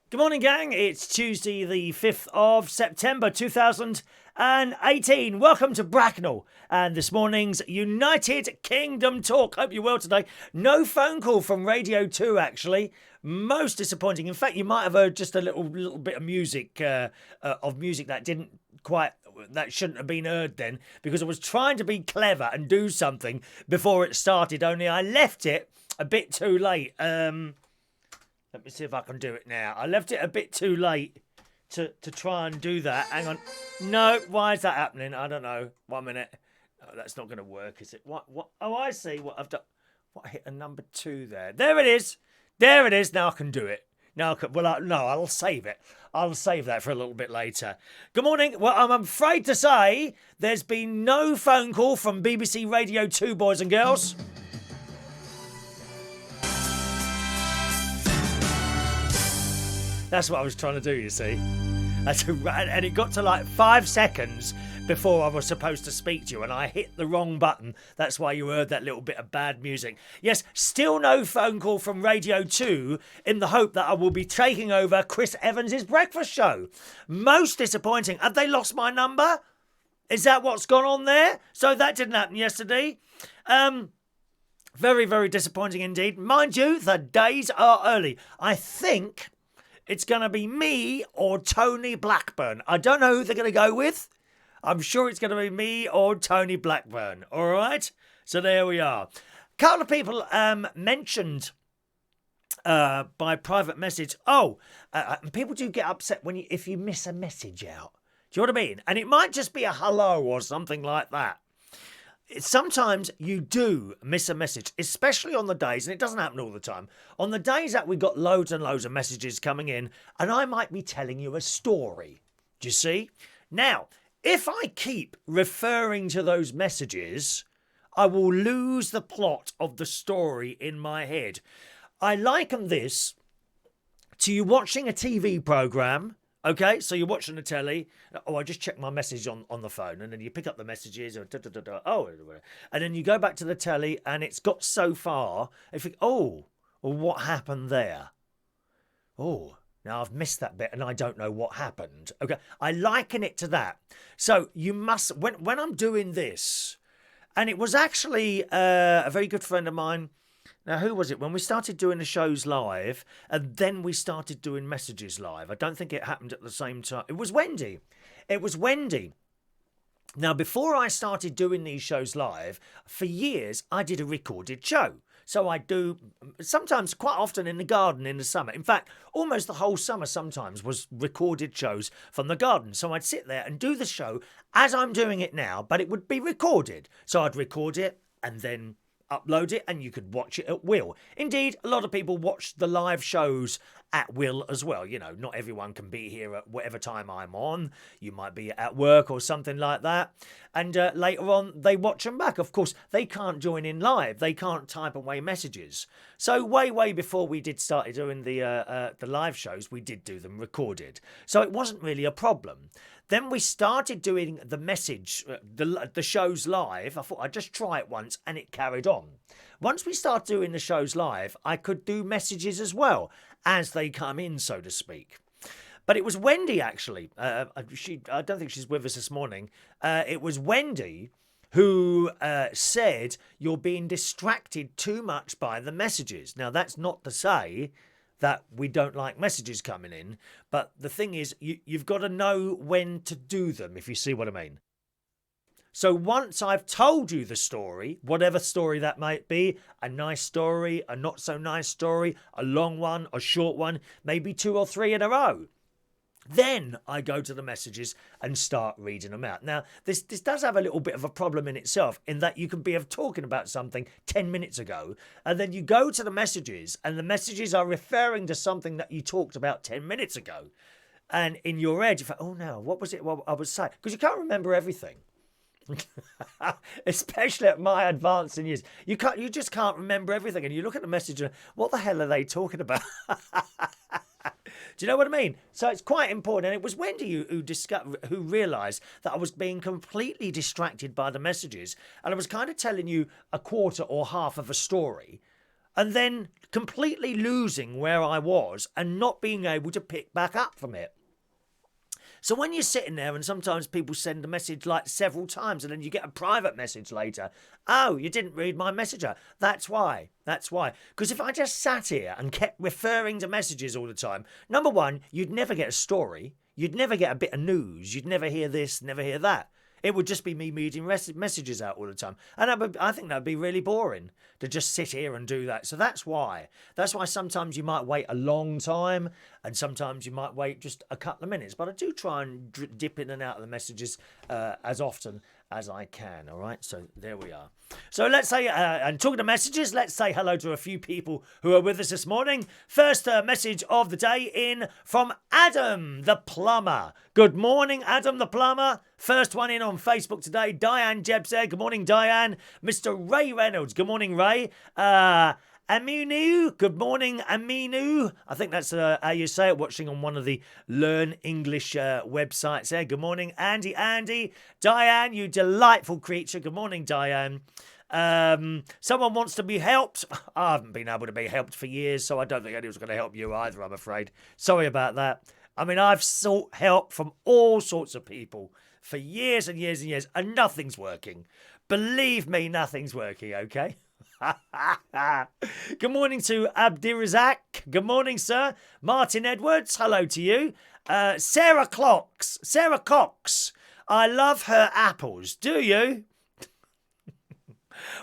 Good morning, gang. It's Tuesday, the 5th of September 2018. Welcome to Bracknell and this morning's United Kingdom Talk. Hope you're well today. No phone call from Radio 2, actually. Most disappointing. In fact, you might have heard just a little bit of music, that shouldn't have been heard then, because I was trying to be clever and do something before it started, only I left it a bit too late. Let me see if I can do it now. I left it a bit too late to try and do that. Hang on. No, why is that happening? I don't know. 1 minute. Oh, that's not going to work, is it? What? Oh, I see what I've done. What, I hit a number 2 there. There it is. There it is. Now I can do it. Now I can, I'll save it. I'll save that for a little bit later. Good morning. Well, I'm afraid to say there's been no phone call from BBC Radio 2, boys and girls. That's what I was trying to do, you see. And it got to like 5 seconds before I was supposed to speak to you, and I hit the wrong button. That's why you heard that little bit of bad music. Yes, still no phone call from Radio 2 in the hope that I will be taking over Chris Evans' breakfast show. Most disappointing. Have they lost my number? Is that what's gone on there? So that didn't happen yesterday. Very, very disappointing indeed. Mind you, the days are early. I think it's going to be me or Tony Blackburn. I don't know who they're going to go with. I'm sure it's going to be me or Tony Blackburn. All right? So there we are. A couple of people mentioned by private message. People do get upset if you miss a message out. Do you know what I mean? And it might just be a hello or something like that. Sometimes you do miss a message, especially on the days, and it doesn't happen all the time, on the days that we've got loads and loads of messages coming in, and I might be telling you a story. Do you see? Now, if I keep referring to those messages, I will lose the plot of the story in my head. I liken this to you watching a TV programme. Okay, so you're watching the telly. I just checked my message on the phone, and then you pick up the messages, and then you go back to the telly, and it's got so far, and you think, what happened there? Oh, now I've missed that bit, and I don't know what happened. Okay, I liken it to that. So you must, when I'm doing this, and it was actually a very good friend of mine. Now, who was it? When we started doing the shows live, and then we started doing messages live. I don't think it happened at the same time. It was Wendy. Now, before I started doing these shows live, for years, I did a recorded show. So I do, sometimes, quite often in the garden in the summer. In fact, almost the whole summer sometimes was recorded shows from the garden. So I'd sit there and do the show as I'm doing it now, but it would be recorded. So I'd record it and then upload it, and you could watch it at will. Indeed, a lot of people watch the live shows at will as well. You know, not everyone can be here at whatever time I'm on. You might be at work or something like that. And later on, they watch them back. Of course, they can't join in live. They can't type away messages. So way before we did start doing the live shows, we did do them recorded. So it wasn't really a problem. Then we started doing the message, the shows live. I thought I'd just try it once, and it carried on. Once we started doing the shows live, I could do messages as well, as they come in, so to speak. But it was Wendy, actually. I don't think she's with us this morning. It was Wendy who said, you're being distracted too much by the messages. Now, that's not to say that we don't like messages coming in, but the thing is, you've got to know when to do them, if you see what I mean. So once I've told you the story, whatever story that might be, a nice story, a not so nice story, a long one, a short one, maybe 2 or 3 in a row, then I go to the messages and start reading them out. Now, this does have a little bit of a problem in itself, in that you can be talking about something 10 minutes ago, and then you go to the messages, and the messages are referring to something that you talked about 10 minutes ago. And in your head, you think, oh no, what was it what I was saying? Because you can't remember everything. Especially at my advancing years. You just can't remember everything. And you look at the message and what the hell are they talking about? Do you know what I mean? So it's quite important. And it was Wendy who realised that I was being completely distracted by the messages. And I was kind of telling you a quarter or half of a story. and then completely losing where I was and not being able to pick back up from it. So when you're sitting there and sometimes people send a message like several times and then you get a private message later. Oh, you didn't read my messenger. That's why. Because if I just sat here and kept referring to messages all the time, number one, you'd never get a story. You'd never get a bit of news. You'd never hear this, never hear that. It would just be me reading messages out all the time. And I think that would be really boring to just sit here and do that. So that's why. That's why sometimes you might wait a long time and sometimes you might wait just a couple of minutes. But I do try and dip in and out of the messages as often as I can. All right, so there we are. So let's say, and talking to messages, let's say hello to a few people who are with us this morning. First message of the day in from Adam the Plumber. Good morning, Adam the Plumber. First one in on Facebook today. Diane Jebb's there. Good morning, Diane. Mr. Ray Reynolds. Good morning, Ray. Aminu, good morning, Aminu. I think that's how you say it, watching on one of the Learn English websites there. Good morning, Andy. Diane, you delightful creature. Good morning, Diane. Someone wants to be helped. I haven't been able to be helped for years, so I don't think anyone's going to help you either, I'm afraid. Sorry about that. I mean, I've sought help from all sorts of people for years and years and years, and nothing's working. Believe me, nothing's working, okay? Good morning to Abdirazak. Good morning, sir. Martin Edwards, hello to you. Sarah Cox. I love her apples. Do you?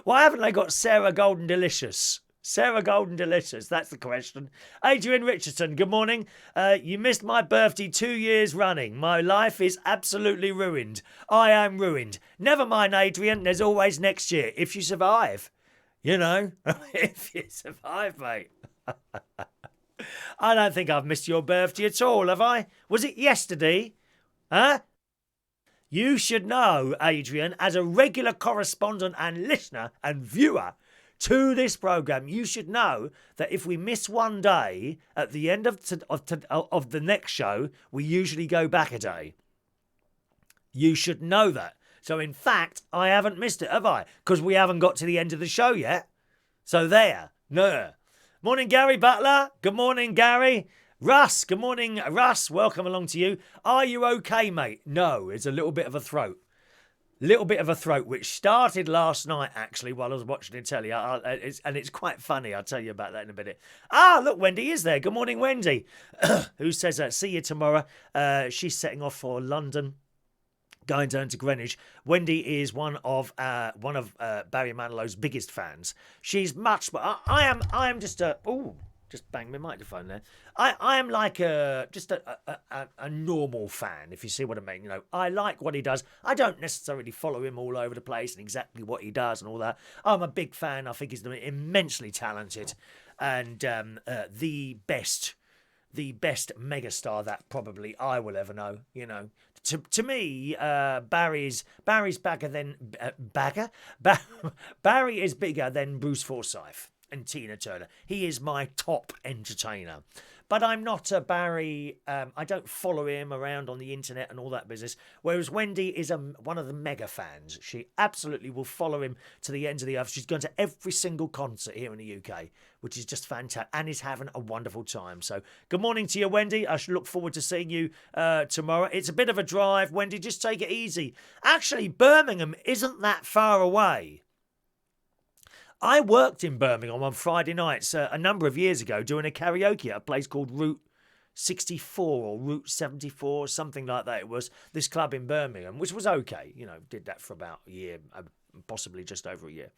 Why haven't they got Sarah Golden Delicious? Sarah Golden Delicious, that's the question. Adrian Richardson, good morning. You missed my birthday 2 years running. My life is absolutely ruined. I am ruined. Never mind, Adrian. There's always next year, if you survive. You know, if you survive, mate. I don't think I've missed your birthday at all, have I? Was it yesterday? Huh? You should know, Adrian, as a regular correspondent and listener and viewer to this programme, you should know that if we miss one day at the end of the next show, we usually go back a day. You should know that. So, in fact, I haven't missed it, have I? Because we haven't got to the end of the show yet. So, there. No. Morning, Gary Butler. Good morning, Gary. Russ. Good morning, Russ. Welcome along to you. Are you okay, mate? No, it's a little bit of a throat. Which started last night, actually, while I was watching the telly. And it's quite funny. I'll tell you about that in a minute. Ah, look, Wendy is there. Good morning, Wendy. Who says, see you tomorrow. She's setting off for London. Going down to Greenwich. Wendy is one of Barry Manilow's biggest fans. She's much, but I am just just banged my microphone there. I am like a normal fan, if you see what I mean. You know, I like what he does. I don't necessarily follow him all over the place and exactly what he does and all that. I'm a big fan. I think he's immensely talented and the best megastar that probably I will ever know. You know. To me, Barry's bagger than Barry is bigger than Bruce Forsyth and Tina Turner. He is my top entertainer. But I'm not a Barry. I don't follow him around on the internet and all that business. Whereas Wendy is one of the mega fans. She absolutely will follow him to the ends of the earth. She's gone to every single concert here in the UK, which is just fantastic, and is having a wonderful time. So good morning to you, Wendy. I should look forward to seeing you tomorrow. It's a bit of a drive, Wendy. Just take it easy. Actually, Birmingham isn't that far away. I worked in Birmingham on Friday nights a number of years ago doing a karaoke at a place called Route 64 or Route 74, something like that. It was this club in Birmingham, which was okay. You know, did that for about a year, possibly just over a year.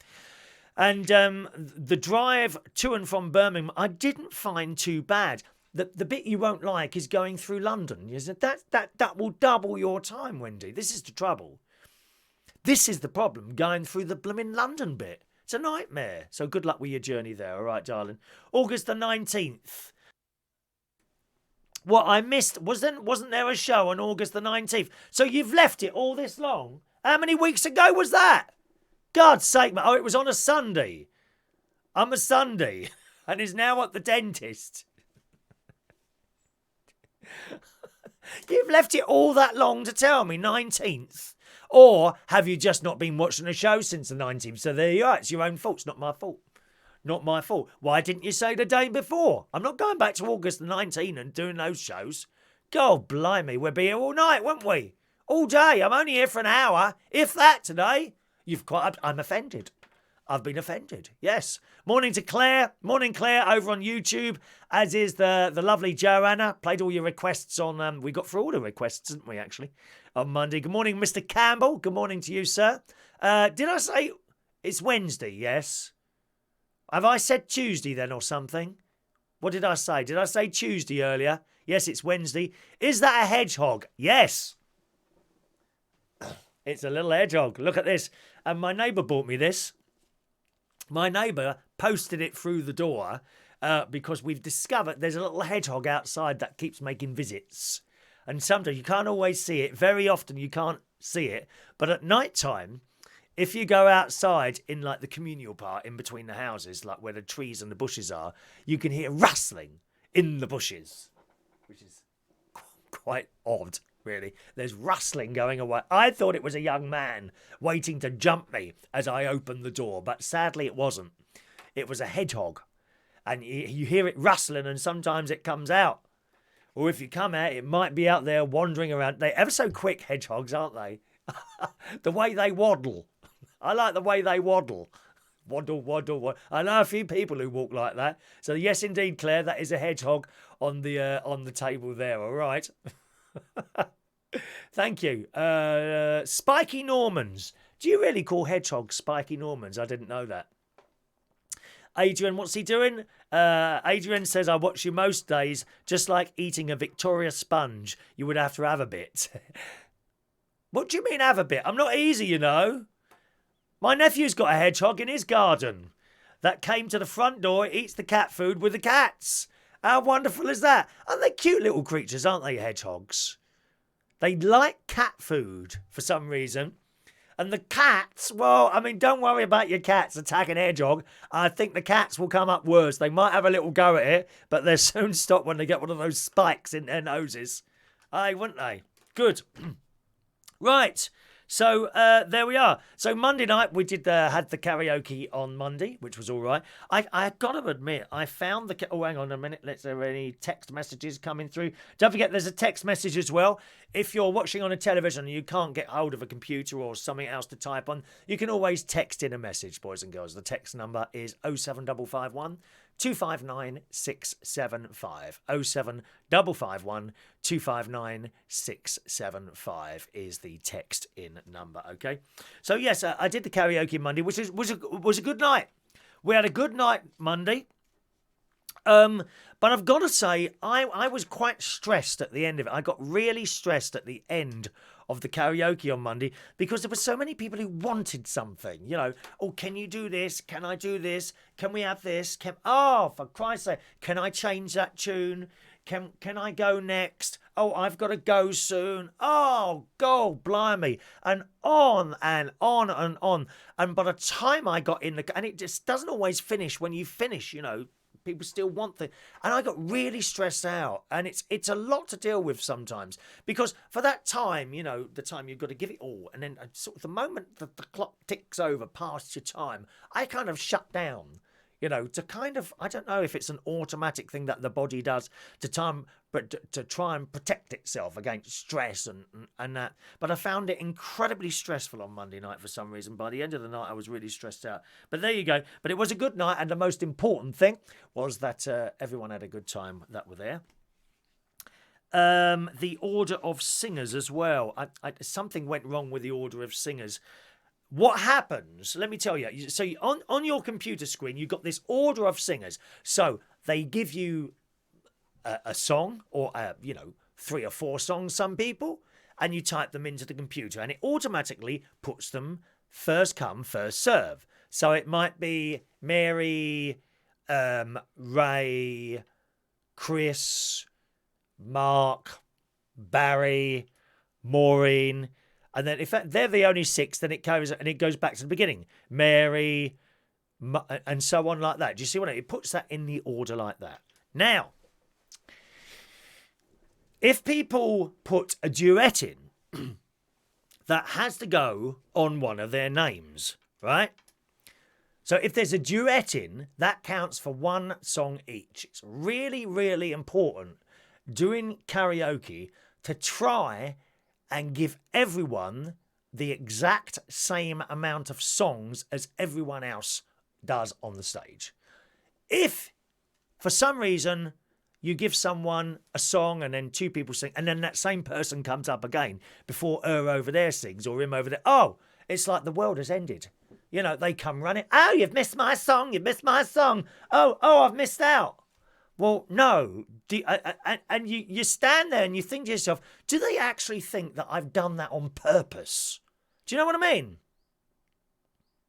And the drive to and from Birmingham, I didn't find too bad. The bit you won't like is going through London. You said that will double your time, Wendy. This is the trouble. This is the problem, going through the blooming London bit. It's a nightmare. So good luck with your journey there. All right, darling. August the 19th. What I missed, wasn't there a show on August the 19th? So you've left it all this long? How many weeks ago was that? God's sake, mate. Oh, it was on a Sunday. I'm a Sunday. And is now at the dentist. You've left it all that long to tell me, 19th. Or have you just not been watching the show since the 19th? So there you are. It's your own fault. It's not my fault. Not my fault. Why didn't you say the day before? I'm not going back to August the 19th and doing those shows. God blimey, we'll be here all night, won't we? All day. I'm only here for an hour, if that today. I'm offended. I've been offended. Yes. Morning to Claire. Morning, Claire, over on YouTube. As is the lovely Joanna. Played all your requests on. We got through all the requests, didn't we? Actually, on Monday. Good morning, Mr. Campbell. Good morning to you, sir. Did I say it's Wednesday? Yes. Have I said Tuesday then or something? What did I say? Did I say Tuesday earlier? Yes, it's Wednesday. Is that a hedgehog? Yes. It's a little hedgehog. Look at this. And my neighbour bought me this. My neighbour posted it through the door because we've discovered there's a little hedgehog outside that keeps making visits. And sometimes you can't always see it. Very often you can't see it. But at night time, if you go outside in like the communal part in between the houses, like where the trees and the bushes are, you can hear rustling in the bushes, which is quite odd, really. There's rustling going away. I thought it was a young man waiting to jump me as I opened the door, but sadly it wasn't. It was a hedgehog. And you hear it rustling and sometimes it comes out. Or if you come out, it might be out there wandering around. They're ever so quick, hedgehogs, aren't they? The way they waddle. I like the way they waddle. Waddle, waddle, waddle. I know a few people who walk like that. So yes, indeed, Claire, that is a hedgehog on the table there. All right. Thank you. Spiky Normans. Do you really call hedgehogs Spiky Normans? I didn't know that. Adrian, what's he doing? Adrian says, I watch you most days, just like eating a Victoria sponge. You would have to have a bit. What do you mean have a bit? I'm not easy, you know. My nephew's got a hedgehog in his garden that came to the front door, eats the cat food with the cats. How wonderful is that? Aren't they cute little creatures, aren't they, hedgehogs? They like cat food for some reason. And the cats, well, I mean, don't worry about your cats attacking a hedgehog. I think the cats will come up worse. They might have a little go at it, but they'll soon stop when they get one of those spikes in their noses. Aye, wouldn't they? Good. Right. So there we are. So Monday night we had the karaoke on Monday, which was all right. I got to admit, I found the... Oh, hang on a minute. Let's have any text messages coming through. Don't forget there's a text message as well. If you're watching on a television and you can't get hold of a computer or something else to type on, you can always text in a message, boys and girls. The text number is 07551 259 675. 07551 259 675 is the text in number, okay? So yes, I did the karaoke Monday, which was a good night. We had a good night Monday. But I've got to say, I was quite stressed at the end of it. I got really stressed at the end of the karaoke on Monday because there were so many people who wanted something. You know, oh, can you do this? Can I do this? Can we have this? Oh, for Christ's sake, can I change that tune? Can I go next? Oh, I've got to go soon. Oh, God, blimey. And on and on and on. And by the time I got in and it just doesn't always finish when you finish, you know. People still want things. And I got really stressed out. And it's a lot to deal with sometimes. Because for that time, you know, the time you've got to give it all. And then sort of the moment that the clock ticks over past your time, I kind of shut down. You know, to kind of, I don't know if it's an automatic thing that the body does to try and protect itself against stress and that. But I found it incredibly stressful on Monday night for some reason. By the end of the night, I was really stressed out. But there you go. But it was a good night. And the most important thing was that everyone had a good time that were there. The order of singers as well. Something went wrong with the order of singers. What happens, let me tell you, so on your computer screen, you've got this order of singers. So they give you a song or, 3 or 4 songs, some people, and you type them into the computer and it automatically puts them first come, first serve. So it might be Mary, Ray, Chris, Mark, Barry, Maureen. And then if they're the only 6, then it goes back to the beginning. Mary, and so on like that. Do you see what I mean? It puts that in the order like that. Now, if people put a duet in, that has to go on one of their names, right? So if there's a duet in, that counts for one song each. It's really, really important doing karaoke to try and give everyone the exact same amount of songs as everyone else does on the stage. If, for some reason, you give someone a song and then two people sing, and then that same person comes up again before her over there sings or him over there, oh, it's like the world has ended. You know, they come running. Oh, you've missed my song. You've missed my song. Oh, I've missed out. Well, no. And you stand there and you think to yourself, do they actually think that I've done that on purpose? Do you know what I mean?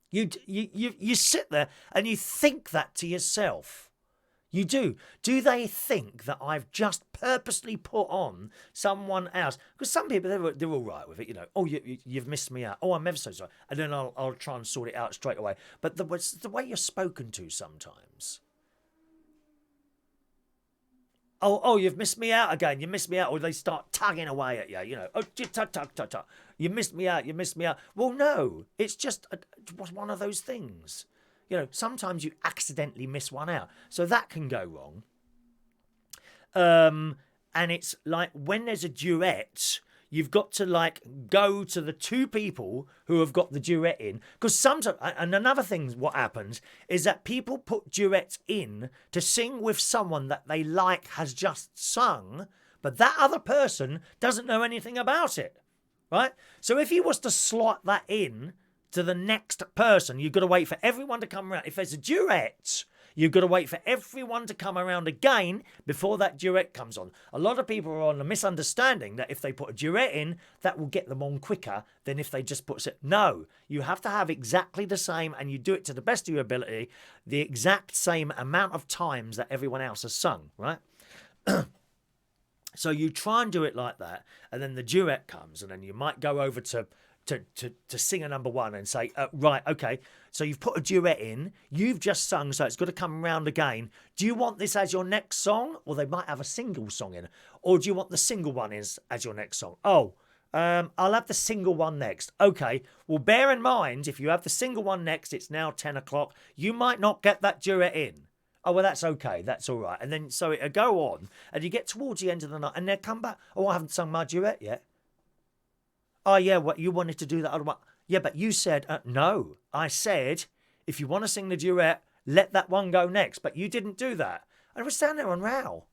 You sit there and you think that to yourself. You do. Do they think that I've just purposely put on someone else? Because some people, they're all right with it, you know. Oh, you've missed me out. Oh, I'm ever so sorry. And then I'll try and sort it out straight away. But the way you're spoken to sometimes. Oh, you've missed me out again. You missed me out. Or they start tugging away at you, you know. Oh, tug. You missed me out. You missed me out. Well, no. It's just one of those things. You know, sometimes you accidentally miss one out. So that can go wrong. And it's like when there's a duet, you've got to like go to the two people who have got the duet in. Because sometimes, and another thing what happens is that people put duets in to sing with someone that they like has just sung, but that other person doesn't know anything about it. Right? So if he was to slot that in to the next person, you've got to wait for everyone to come around. If there's a duet, you've got to wait for everyone to come around again before that duet comes on. A lot of people are on the misunderstanding that if they put a duet in, that will get them on quicker than if they just put it. No, you have to have exactly the same, and you do it to the best of your ability, the exact same amount of times that everyone else has sung, right? So you try and do it like that, and then the duet comes, and then you might go over to sing a number one and say, right, okay, so you've put a duet in, you've just sung, so it's got to come round again. Do you want this as your next song? Or they might have a single song in. Or do you want the single one as your next song? Oh, I'll have the single one next. Okay, well, bear in mind, if you have the single one next, it's now 10 o'clock, you might not get that duet in. Oh, well, that's okay. That's all right. And then, so it'll go on, and you get towards the end of the night, and they'll come back. Oh, I haven't sung my duet yet. Oh, yeah, what, you wanted to do that other one? Yeah, but you said, no. I said, if you want to sing the duet, let that one go next. But you didn't do that. And we're standing there on row.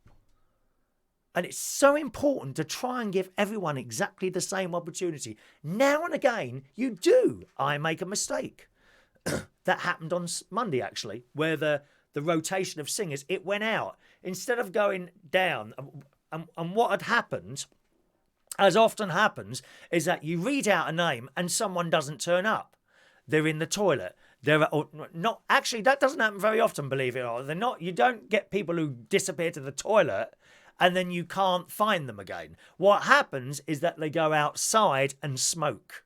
And it's so important to try and give everyone exactly the same opportunity. Now and again, you do. I make a mistake. That happened on Monday, actually, where the rotation of singers, it went out. Instead of going down, and what had happened, as often happens, is that you read out a name and someone doesn't turn up. They're in the toilet. Not actually, that doesn't happen very often, believe it or not. They're not. You don't get people who disappear to the toilet and then you can't find them again. What happens is that they go outside and smoke.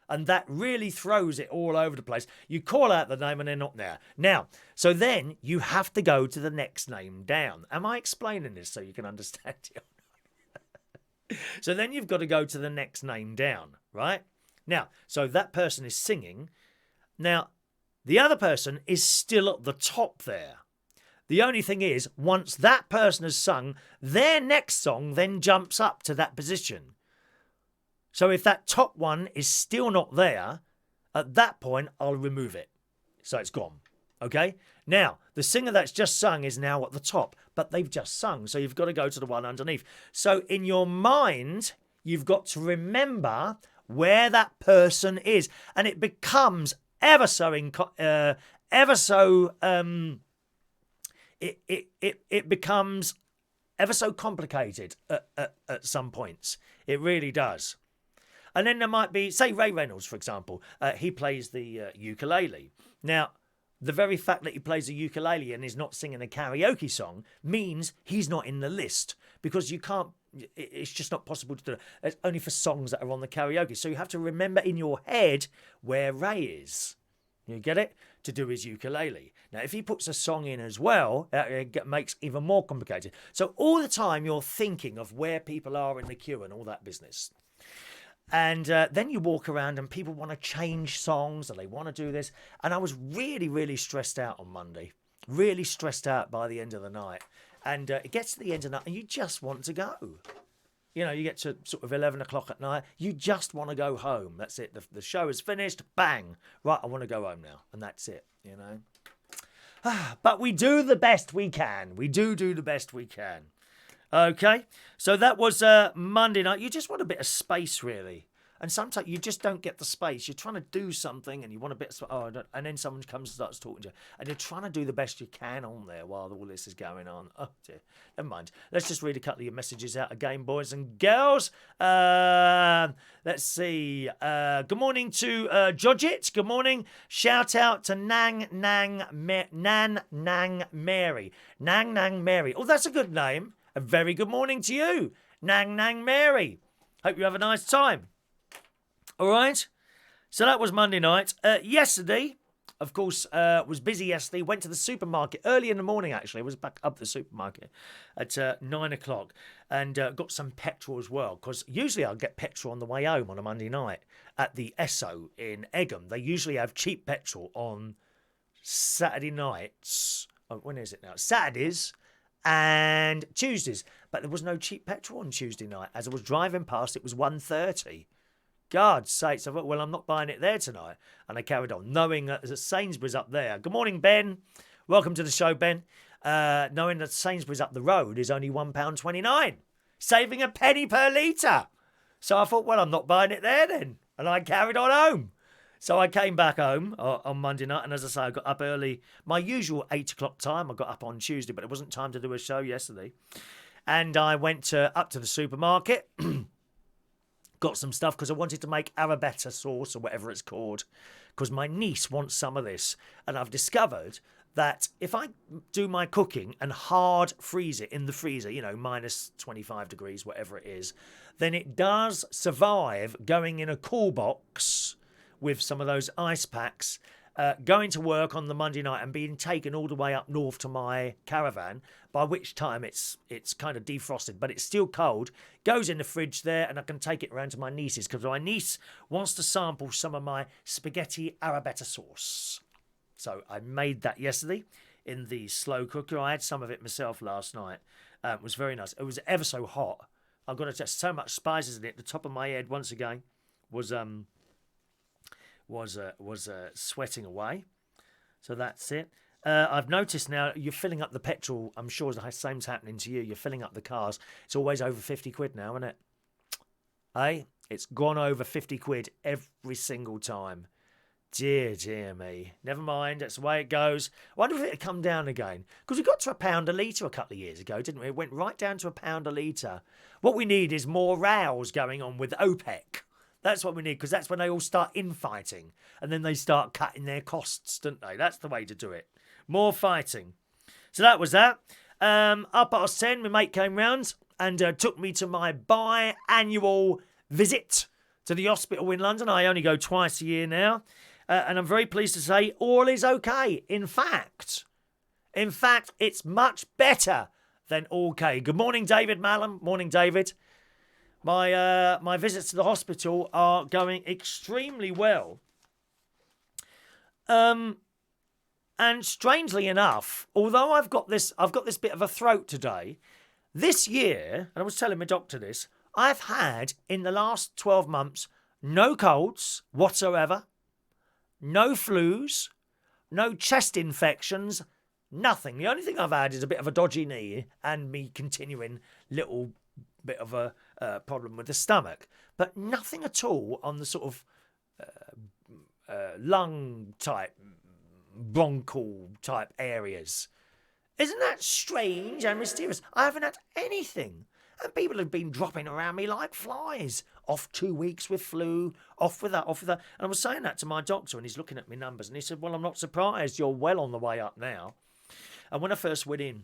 And that really throws it all over the place. You call out the name and they're not there. Now, so then you have to go to the next name down. Am I explaining this so you can understand it? So then you've got to go to the next name down, right? Now, so that person is singing. Now, the other person is still at the top there. The only thing is, once that person has sung, their next song then jumps up to that position. So if that top one is still not there, at that point, I'll remove it. So it's gone. Okay? Now, the singer that's just sung is now at the top, but they've just sung, so you've got to go to the one underneath. So in your mind, you've got to remember where that person is, and it becomes it becomes ever so complicated at some points. It really does. And then there might be, say, Ray Reynolds, for example. He plays the ukulele. Now, the very fact that he plays a ukulele and is not singing a karaoke song means he's not in the list, because you can't, it's just not possible to do it. It's only for songs that are on the karaoke. So you have to remember in your head where Ray is. You get it? To do his ukulele. Now, if he puts a song in as well, it makes it even more complicated. So all the time you're thinking of where people are in the queue and all that business. And then you walk around and people want to change songs and they want to do this. And I was really, really stressed out on Monday. Really stressed out by the end of the night. And it gets to the end of the night and you just want to go. You know, you get to sort of 11 o'clock at night. You just want to go home. That's it. The show is finished. Bang. Right, I want to go home now. And that's it, you know. But we do the best we can. We do the best we can. Okay, so that was Monday night. You just want a bit of space, really. And sometimes you just don't get the space. You're trying to do something and you want a bit of and then someone comes and starts talking to you. And you're trying to do the best you can on there while all this is going on. Oh, dear. Never mind. Let's just read a couple of your messages out again, boys and girls. Let's see. Good morning to Jodgit. Good morning. Shout out to Nang Nang Mary. Nang Nang Mary. Oh, that's a good name. A very good morning to you, Nang Nang Mary. Hope you have a nice time. All right. So that was Monday night. Yesterday, of course, was busy yesterday. Went to the supermarket early in the morning, actually. I was back up the supermarket at 9 o'clock and got some petrol as well. Because usually I'll get petrol on the way home on a Monday night at the Esso in Egham. They usually have cheap petrol on Saturday nights. Oh, when is it now? Saturdays and Tuesdays. But there was no cheap petrol on Tuesday night. As I was driving past, it was 1:30. God's sakes, I thought, well, I'm not buying it there tonight. And I carried on, knowing that Sainsbury's up there. Good morning, Ben. Welcome to the show, Ben. Knowing that Sainsbury's up the road is only £1.29, saving a penny per litre. So I thought, well, I'm not buying it there then. And I carried on home. So I came back home on Monday night, and as I say, I got up early. My usual 8 o'clock time, I got up on Tuesday, but it wasn't time to do a show yesterday. And I went up to the supermarket, got some stuff because I wanted to make arrabbiata sauce or whatever it's called, because my niece wants some of this. And I've discovered that if I do my cooking and hard freeze it in the freezer, you know, minus 25 degrees, whatever it is, then it does survive going in a cool box with some of those ice packs, going to work on the Monday night and being taken all the way up north to my caravan, by which time it's kind of defrosted, but it's still cold, goes in the fridge there, and I can take it around to my niece's, because my niece wants to sample some of my spaghetti arrabbiata sauce. So I made that yesterday in the slow cooker. I had some of it myself last night. It was very nice. It was ever so hot. I've got to test so much spices in it. The top of my head, once again, was sweating away. So that's it. I've noticed now you're filling up the petrol. I'm sure the same's happening to you. You're filling up the cars. It's always over 50 quid now, isn't it? Hey, it's gone over 50 quid every single time. Dear me. Never mind. That's the way it goes. I wonder if it'll come down again. Because we got to £1 a litre a couple of years ago, didn't we? It went right down to £1 a litre. What we need is more rows going on with OPEC. That's what we need, because that's when they all start infighting. And then they start cutting their costs, don't they? That's the way to do it. More fighting. So that was that. 10:30, my mate came round and took me to my biannual visit to the hospital in London. I only go twice a year now. And I'm very pleased to say all is okay. In fact, it's much better than okay. Good morning, David Mallam. Morning, David. My visits to the hospital are going extremely well. And strangely enough, although I've got this bit of a throat today, this year, and I was telling my doctor this, I've had in the last 12 months no colds whatsoever, no flus, no chest infections, nothing. The only thing I've had is a bit of a dodgy knee and me continuing little bit of a problem with the stomach, but nothing at all on the sort of lung type, bronchial type areas. Isn't that strange and mysterious? I haven't had anything, and people have been dropping around me like flies. Off 2 weeks with flu, off with that, off with that. And I was saying that to my doctor, and he's looking at my numbers, and he said, well, I'm not surprised. You're well on the way up now. And when I first went in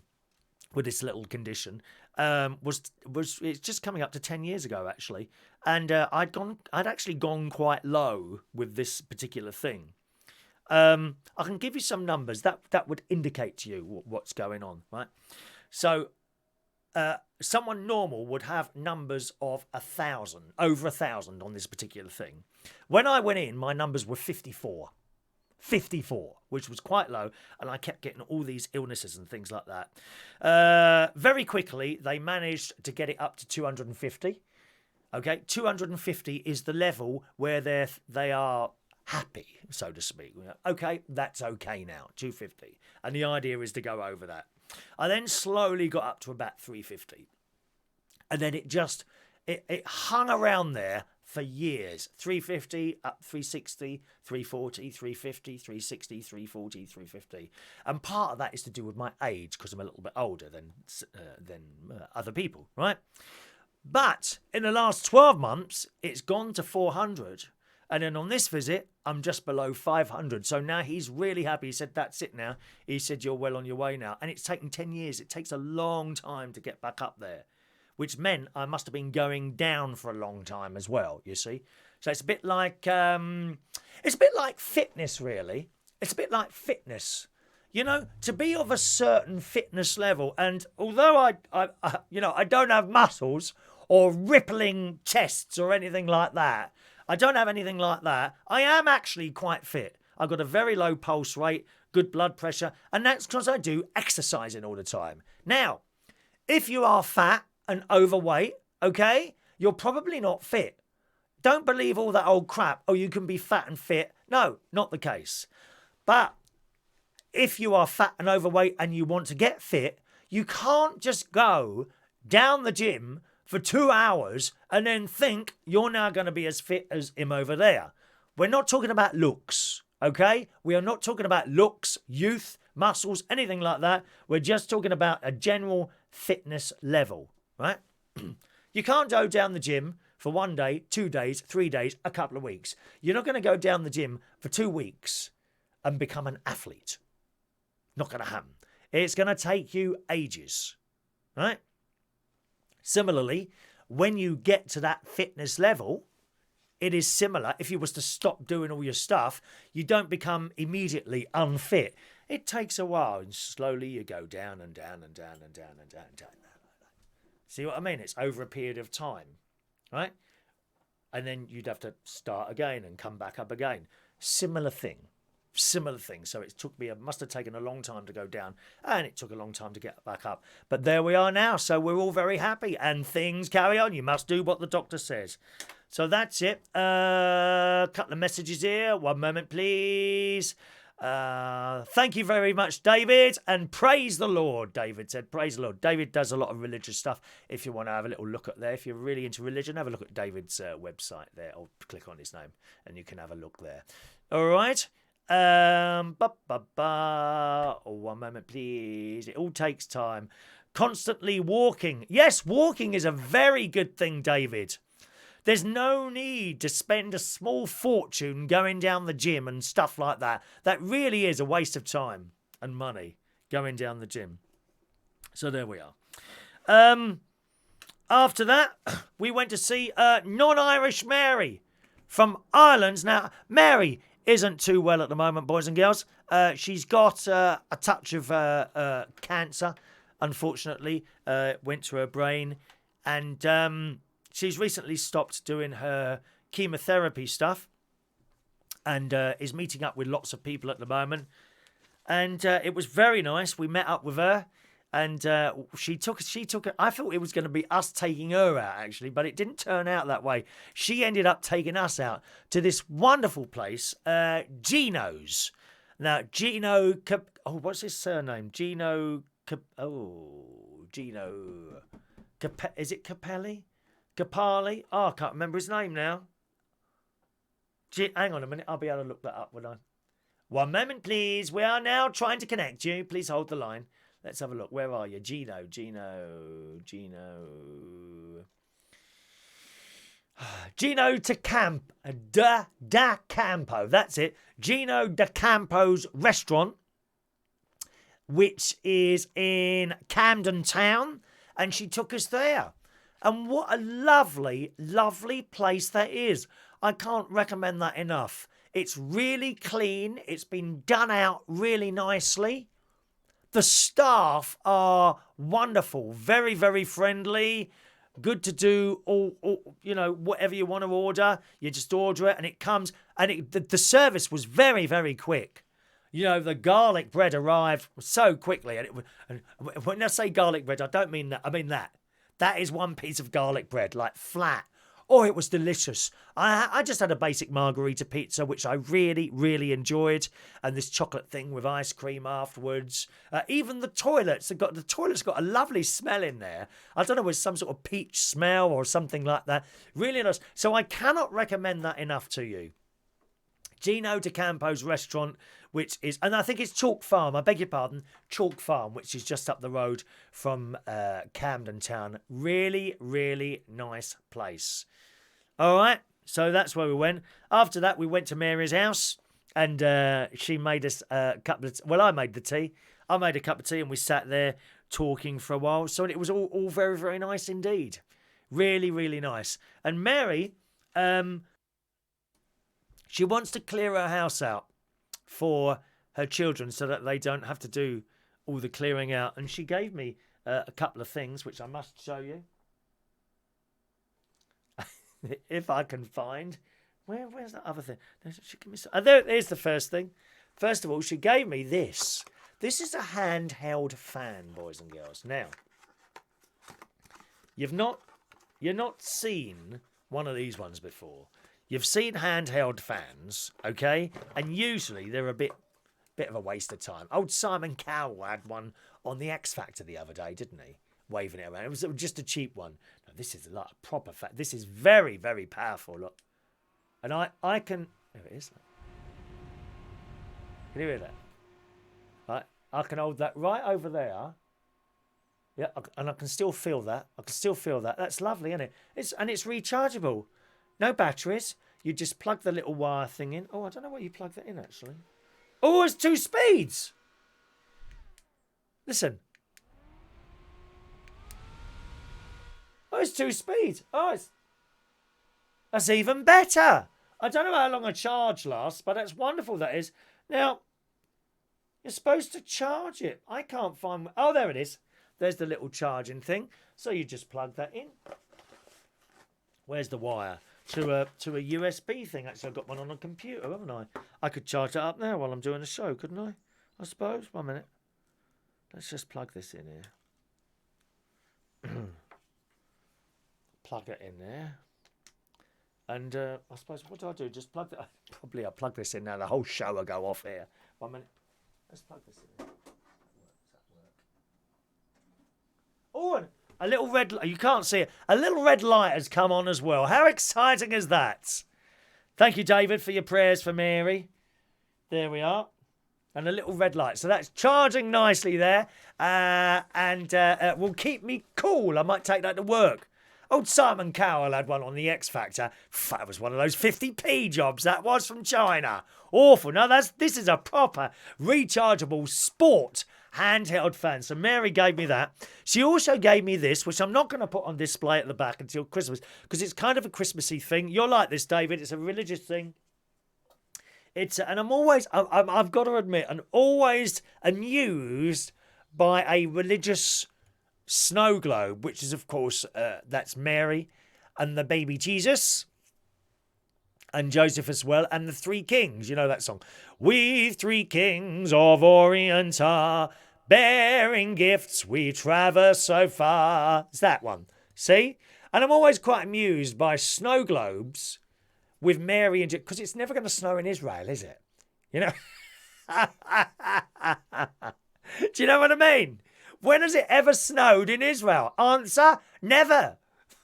with this little condition, it's just coming up to 10 years ago, actually. And I'd actually gone quite low with this particular thing. I can give you some numbers that would indicate to you what's going on, right? So someone normal would have numbers of 1,000, over 1,000 on this particular thing. When I went in, my numbers were 54. 54, which was quite low, and I kept getting all these illnesses and things like that. Very quickly, they managed to get it up to 250. Okay, 250 is the level where they are happy, so to speak. Okay, that's okay now, 250. And the idea is to go over that. I then slowly got up to about 350. And then it hung around there for years. 350, up 360, 340, 350, 360, 340, 350. And part of that is to do with my age, because I'm a little bit older than other people, right? But in the last 12 months, it's gone to 400. And then on this visit, I'm just below 500. So now he's really happy. He said, that's it now. He said, you're well on your way now. And it's taken 10 years. It takes a long time to get back up there, which meant I must have been going down for a long time as well, you see. So it's a bit like fitness, really. It's a bit like fitness. You know, to be of a certain fitness level. And although I don't have muscles or rippling chests or anything like that, I don't have anything like that. I am actually quite fit. I've got a very low pulse rate, good blood pressure, and that's because I do exercising all the time. Now, if you are fat and overweight, okay, you're probably not fit. Don't believe all that old crap, oh, you can be fat and fit. No, not the case. But if you are fat and overweight and you want to get fit, you can't just go down the gym for 2 hours and then think you're now going to be as fit as him over there. We're not talking about looks, okay? We are not talking about looks, youth, muscles, anything like that. We're just talking about a general fitness level, right? You can't go down the gym for 1 day, 2 days, 3 days, a couple of weeks. You're not going to go down the gym for 2 weeks and become an athlete. Not going to happen. It's going to take you ages, right? Similarly, when you get to that fitness level, it is similar. If you was to stop doing all your stuff, you don't become immediately unfit. It takes a while, and slowly you go down and down and down and down and down and down. See what I mean? It's over a period of time, right? And then you'd have to start again and come back up again. Similar thing. So it must have taken a long time to go down, and it took a long time to get back up. But there we are now, so we're all very happy, and things carry on. You must do what the doctor says. So that's it. Couple of messages here. One moment, please. Thank you very much, David, and praise the Lord. David said, praise the Lord. David does a lot of religious stuff. If you want to have a little look at there, if you're really into religion, have a look at David's website there, or click on his name, and you can have a look there. All right. 1 moment, please. It all takes time. Constantly walking. Yes, walking is a very good thing, David. There's no need to spend a small fortune going down the gym and stuff like that. That really is a waste of time and money, going down the gym. So there we are. After that, we went to see non-Irish Mary from Ireland. Now, Mary isn't too well at the moment, boys and girls. She's got a touch of cancer, unfortunately. Went to her brain, and she's recently stopped doing her chemotherapy stuff, and is meeting up with lots of people at the moment. And it was very nice. We met up with her, and she took. I thought it was going to be us taking her out, actually, but it didn't turn out that way. She ended up taking us out to this wonderful place, Gino's. Now, Gino, what's his surname? Gino, Gino, is it Capelli? Capali? Oh, I can't remember his name now. Hang on a minute, I'll be able to look that up, won't I? 1 moment, please. We are now trying to connect you. Please hold the line. Let's have a look. Where are you? Gino. Gino da Campo. That's it. Gino da Campo's restaurant, which is in Camden Town, and she took us there. And what a lovely, lovely place that is. I can't recommend that enough. It's really clean. It's been done out really nicely. The staff are wonderful, very, very friendly. Good to do all whatever you want to order. You just order it and it comes. And the service was very, very quick. The garlic bread arrived so quickly. And when I say garlic bread, I don't mean that. I mean that. That is one piece of garlic bread, like flat. Oh, it was delicious. I just had a basic margarita pizza, which I really, really enjoyed. And this chocolate thing with ice cream afterwards. Even the toilets got a lovely smell in there. I don't know, it was some sort of peach smell or something like that. Really nice. So I cannot recommend that enough to you. Gino de Campo's restaurant, which is, and I think it's Chalk Farm, I beg your pardon, Chalk Farm, which is just up the road from Camden Town. Really, really nice place. All right, so that's where we went. After that, we went to Mary's house, and she made us a couple of, I made the tea. I made a cup of tea, and we sat there talking for a while. So it was all very, very nice indeed. Really, really nice. And Mary, she wants to clear her house out for her children so that they don't have to do all the clearing out. And she gave me a couple of things, which I must show you. If I can find. Where's that other thing? She gave me there's the first thing. First of all, she gave me this. This is a handheld fan, boys and girls. Now, you're not seen one of these ones before. You've seen handheld fans, okay? And usually they're a bit of a waste of time. Old Simon Cowell had one on the X Factor the other day, didn't he? Waving it around. It was just a cheap one. No, this is like a proper fan. This is very, very powerful. Look. And I can... There it is. Can you hear that? Right. I can hold that right over there. Yeah, and I can still feel that. That's lovely, isn't it? It's rechargeable. No batteries. You just plug the little wire thing in. Oh, I don't know where you plug that in, actually. Oh, it's 2 speeds. Listen. Oh, it's 2 speeds. That's even better. I don't know how long a charge lasts, but that's wonderful, that is. Now, you're supposed to charge it. I can't find... Oh, there it is. There's the little charging thing. So you just plug that in. Where's the wire? To a USB thing. Actually, I've got one on a computer, haven't I? I could charge that up now while I'm doing a show, couldn't I suppose. 1 minute. Let's just plug this in here. Plug it in there. And I suppose, what do I do? Just plug that. Probably I'll plug this in now. The whole show will go off here. 1 minute. Let's plug this in. Does that work? Oh, a little red... You can't see it. A little red light has come on as well. How exciting is that? Thank you, David, for your prayers for Mary. There we are. And a little red light. So that's charging nicely there. And will keep me cool. I might take that to work. Old Simon Cowell had one on the X Factor. That was one of those 50p jobs. That was from China. Awful. Now, this is a proper rechargeable sport handheld fan. So Mary gave me that. She also gave me this, which I'm not going to put on display at the back until Christmas, because it's kind of a Christmassy thing. You're like this, David. It's a religious thing. And I've got to admit, I'm always amused by a religious snow globe, which is, of course, that's Mary and the baby Jesus. And Joseph as well, and the 3 kings. You know that song. We 3 kings of Orient are, bearing gifts we traverse so far. It's that one. See? And I'm always quite amused by snow globes with Mary and... Because it's never going to snow in Israel, is it? You know? Do you know what I mean? When has it ever snowed in Israel? Answer, never.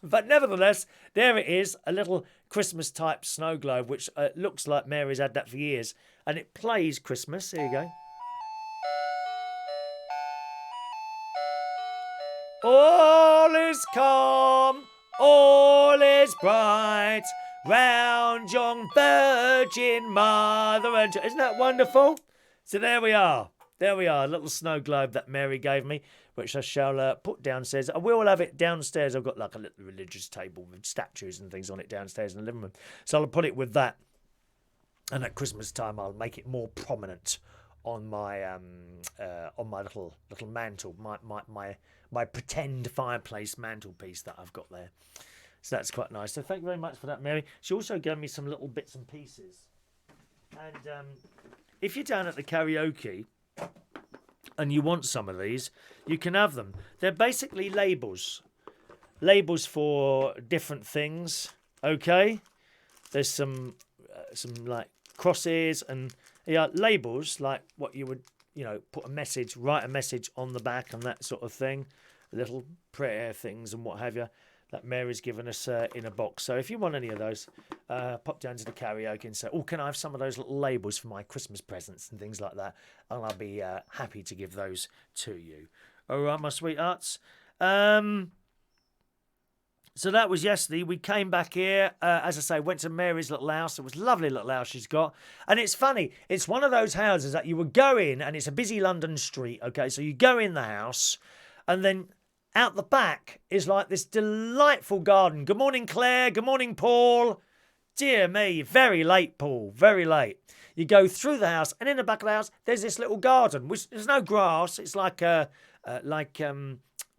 But nevertheless, there it is, a little Christmas-type snow globe, which looks like Mary's had that for years. And it plays Christmas. Here you go. All is calm, all is bright, round young Virgin Mother. And isn't that wonderful? So there we are. There we are, a little snow globe that Mary gave me, which I shall put downstairs. I will have it downstairs. I've got like a little religious table with statues and things on it downstairs in the living room. So I'll put it with that. And at Christmas time, I'll make it more prominent on my little mantle, my pretend fireplace mantelpiece that I've got there. So that's quite nice. So thank you very much for that, Mary. She also gave me some little bits and pieces. And if you're down at the karaoke and you want some of these, you can have them. They're basically labels for different things. Okay, there's some like crosses and labels, like what you would put write a message on the back and that sort of thing. Little prayer things and what have you that Mary's given us in a box. So if you want any of those, pop down to the karaoke and say, oh, can I have some of those little labels for my Christmas presents and things like that? And I'll be happy to give those to you. All right, my sweethearts. So that was yesterday. We came back here, as I say, went to Mary's little house. It was a lovely little house she's got. And it's funny. It's one of those houses that you would go in, and it's a busy London street, okay? So you go in the house, and then out the back is like this delightful garden. Good morning, Claire. Good morning, Paul. Dear me, very late, Paul. Very late. You go through the house, and in the back of the house, there's this little garden. Which there's no grass. It's like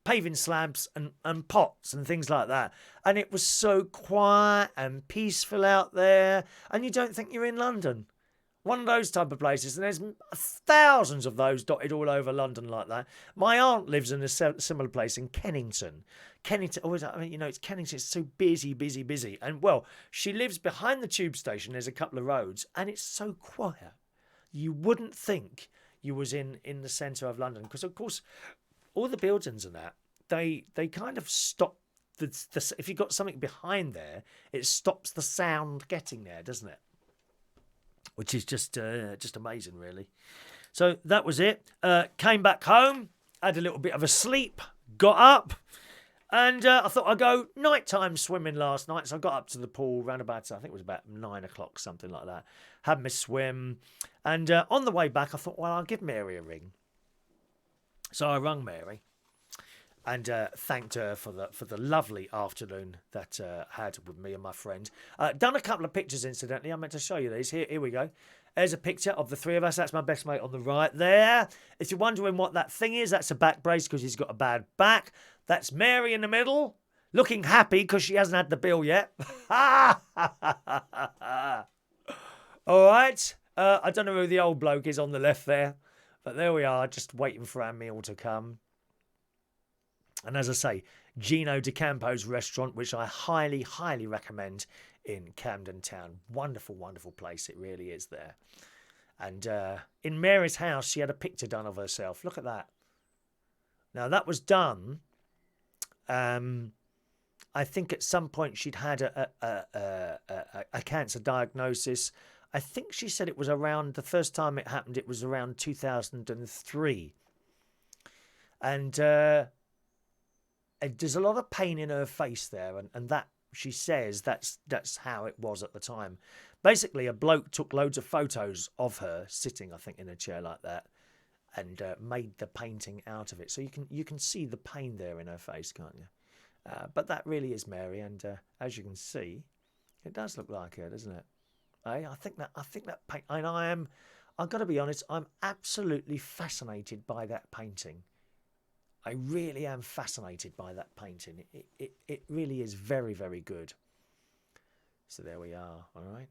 paving slabs and pots and things like that. And it was so quiet and peaceful out there. And you don't think you're in London. One of those type of places. And there's thousands of those dotted all over London like that. My aunt lives in a similar place in Kennington. It's Kennington. It's so busy. And, well, she lives behind the tube station. There's a couple of roads. And it's so quiet. You wouldn't think you was in the centre of London. Because, of course, all the buildings and that, they kind of stop if you've got something behind there, it stops the sound getting there, doesn't it? Which is just amazing, really. So that was it. Came back home, had a little bit of a sleep, got up, and I thought I'd go nighttime swimming last night. So I got up to the pool around about, I think it was about 9 o'clock, something like that. Had my swim, and on the way back, I thought, well, I'll give Mary a ring. So I rung Mary and thanked her for the lovely afternoon that had with me and my friend. Done a couple of pictures, incidentally. I meant to show you these. Here we go. There's a picture of the three of us. That's my best mate on the right there. If you're wondering what that thing is, that's a back brace because he's got a bad back. That's Mary in the middle, looking happy because she hasn't had the bill yet. All right. I don't know who the old bloke is on the left there. But there we are, just waiting for our meal to come. And as I say, Gino DeCampo's restaurant, which I highly, highly recommend in Camden Town. Wonderful, wonderful place. It really is there. And in Mary's house, she had a picture done of herself. Look at that. Now, that was done. I think at some point she'd had a cancer diagnosis. I think she said it was around, the first time it happened, it was around 2003. And there's a lot of pain in her face there. And that, she says, that's how it was at the time. Basically, a bloke took loads of photos of her sitting, I think, in a chair like that and made the painting out of it. So you can see the pain there in her face, can't you? But that really is Mary. And as you can see, it does look like her, doesn't it? I think that paint, and I've got to be honest, I'm absolutely fascinated by that painting. I really am fascinated by that painting. It really is very, very good. So there we are, all right.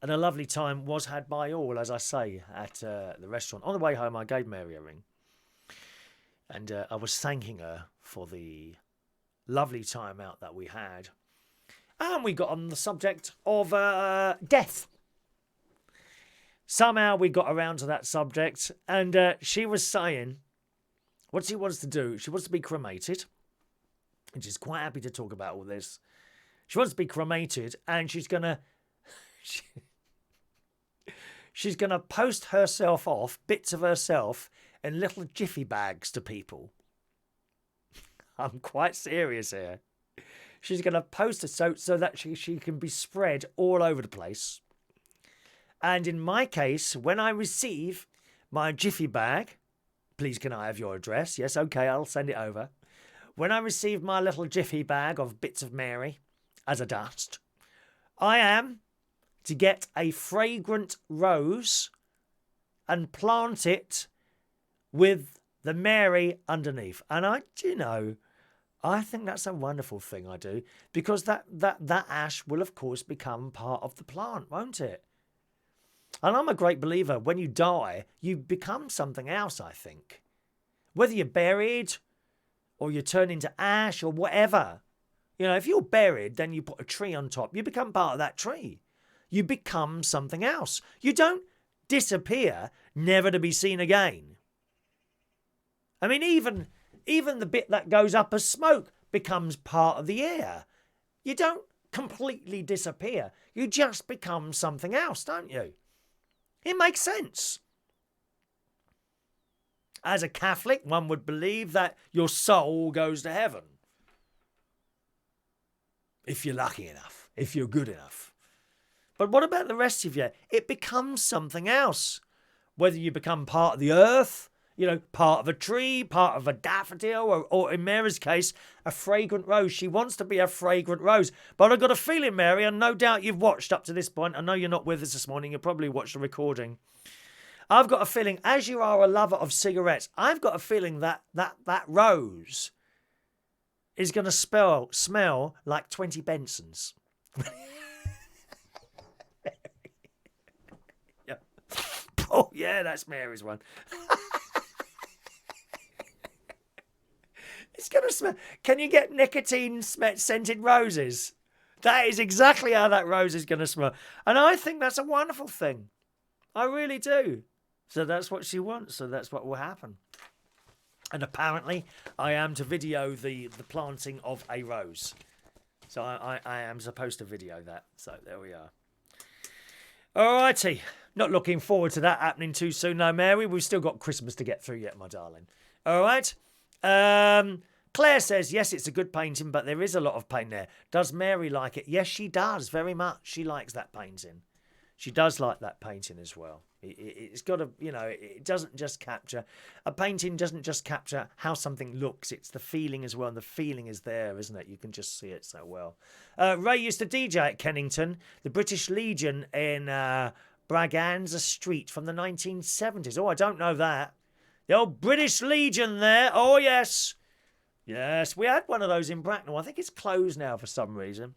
And a lovely time was had by all, as I say, at the restaurant. On the way home, I gave Mary a ring. And I was thanking her for the lovely time out that we had. And we got on the subject of death. Somehow we got around to that subject. And she was saying what she wants to do. She wants to be cremated. And she's quite happy to talk about all this. She wants to be cremated. And she's going to... She's going to post herself off, bits of herself, in little jiffy bags to people. I'm quite serious here. She's going to post it so that she can be spread all over the place. And in my case, when I receive my jiffy bag, please can I have your address? Yes, okay, I'll send it over. When I receive my little jiffy bag of bits of Mary as a dust, I am to get a fragrant rose and plant it with the Mary underneath. And I think that's a wonderful thing I do, because that ash will, of course, become part of the plant, won't it? And I'm a great believer, when you die, you become something else, I think. Whether you're buried or you turn into ash or whatever. You know, if you're buried, then you put a tree on top. You become part of that tree. You become something else. You don't disappear, never to be seen again. I mean, even the bit that goes up as smoke becomes part of the air. You don't completely disappear. You just become something else, don't you? It makes sense. As a Catholic, one would believe that your soul goes to heaven. If you're lucky enough, if you're good enough. But what about the rest of you? It becomes something else. Whether you become part of the earth, you know, part of a tree, part of a daffodil, or in Mary's case, a fragrant rose. She wants to be a fragrant rose. But I've got a feeling, Mary, and no doubt you've watched up to this point. I know you're not with us this morning. You probably watched the recording. I've got a feeling, as you are a lover of cigarettes, I've got a feeling that rose is going to smell like 20 Bensons. Yeah. Oh, yeah, that's Mary's one. It's going to smell. Can you get nicotine-scented roses? That is exactly how that rose is going to smell. And I think that's a wonderful thing. I really do. So that's what she wants. So that's what will happen. And apparently, I am to video the planting of a rose. So I am supposed to video that. So there we are. Alrighty. Not looking forward to that happening too soon, no, Mary. We've still got Christmas to get through yet, my darling. All right. Claire says, yes, it's a good painting, but there is a lot of paint there. Does Mary like it? Yes, she does, very much. She likes that painting. She does like that painting as well. It's got to, you know, it doesn't just capture, a painting doesn't just capture how something looks. It's the feeling as well. And the feeling is there, isn't it? You can just see it so well. Ray used to DJ at Kennington, the British Legion in Braganza Street from the 1970s. Oh, I don't know that. The old British Legion there. Oh, yes. Yes, we had one of those in Bracknell. I think it's closed now for some reason.